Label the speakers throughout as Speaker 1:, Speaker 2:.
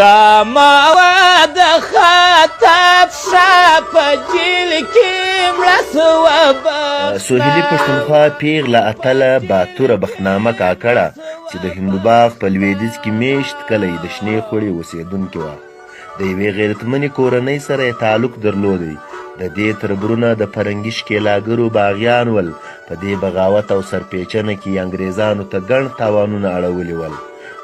Speaker 1: کامه د خطا پښه په جیل کې مړه سوه
Speaker 2: سوهیلي پښتونخوا پیغله اتله باتوره بختنامه کاکړه چې د هندوباغ په لویدیځ کې میشت کلی د شنې خړې اوسېدونکې وه. د یوې غیرتمنې کورنۍ سره یې تعلق درلودی. د دې تربرونه د فرنګي ښکېلاګرو باغیان ول. په دې بغاوت او سرپېچنه کې انګریزانو ته ګڼ تاوانونه اړولي ول.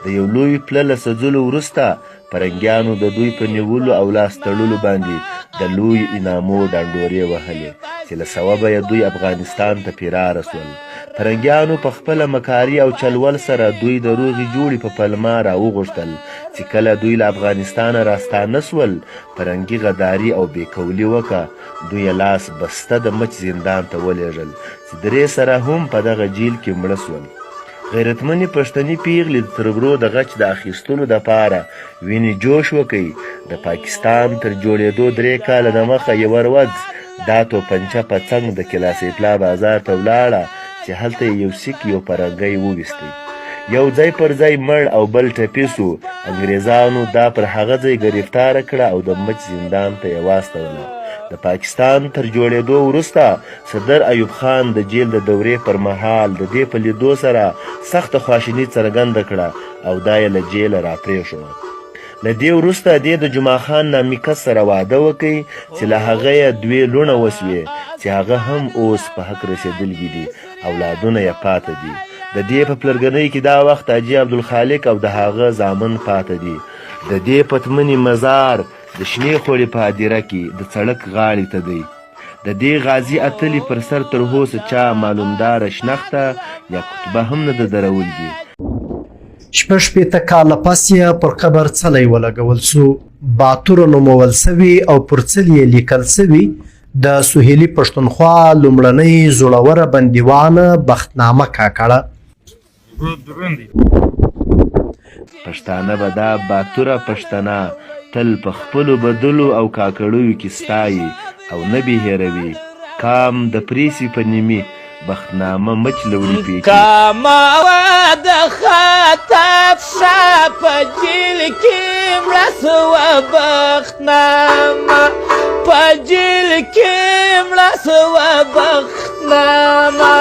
Speaker 2: د یو لوی پله له سځلو وروسته فرنګیانو د دوی په نیولو او لاس تړلو باندې د لوی انامو ډانډورې وهلې چې له سببه یې دوی افغانستان ته پیراره سول. فرنګیانو په خپله مکاري او چلول سره دوی د روغې جوړې په پلمه راوغوښتل چې کله دوی له افغانستانه راستانه سول فرنګي غداري او بېکولي وکړه. دوی یې لاس بسته د مچ زندان ته ولېږل چې درې سره هم په دغه جیل کې مړه سول. غیرتمنې پښتني پیغلې د تربرو د غچ د اخیستلو دپاره وینې جوش وکړي. د پاکستان تر جوړېدو 3 کاله دمخه یوه ورځ دا توپنچه په څنګ د کلاسیپلا بازار ته ولاړه چې هلته یو سیک یو فرنګی وویستی. یو ځای پر ځای مړ او بل ټپي سو. انګریزانو دا پر هغه ځای ګرفتاره کړه او د مچ زندان ته یې واستوله. د پاکستان تر جوړېدو وروسته صدر ایوب خان د جیل د دورې پر مهال د دې په لیدو سره سخته خواشیني څرګنده کړه او دا یې له جیله راپرېښوه. له دې وروسته دې د جمعه خان نامي کس سره واده وکړي چې له هغه یې 2 لوڼه وسوې چې هغه هم اوس په حق رسېدلي دي. اولادونه یې پاته دي. د دې په پلرګنۍ کې دا وخت حاجي عبدالخالق او د هغه زامن پاته دي. د دې پتمنې مزار د شنې خورې په هدیره کې د سړک غاړې ته دی. د دې غازي اتلې پر سر تر اوسه چا معلومداره شنخته یا کتبه هم نه ده درولګي.
Speaker 3: 16 کاله پس یې پر قبر څلی ولګول سو. باتوره نومول سوي او پر څل یې لیکل سوي د سوهیلي پښتونخوا لومړنۍ زړوره بندیوانه بختنامه کاکړه.
Speaker 2: پښتانه به دا باتوره پښتنه تل په خپلو بدلو او کاکړیو کې ستایي او نه بې هېروي. کام د پریسي په نیمي بختنامه مچ لوړي پیچي.
Speaker 1: کامه د خطا پښه په جیل کې مړه سوه بختنامه په جیل کې مړه سوه بختنامه.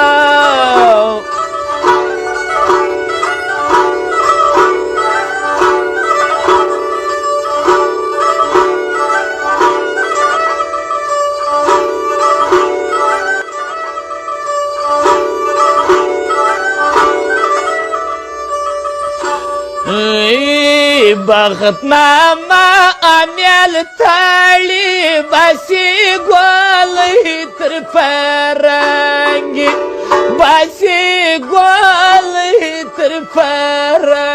Speaker 1: بختنامه امیل تاړي باسي ګولۍ تر فرنګي باسي ګولۍ تر فرنګي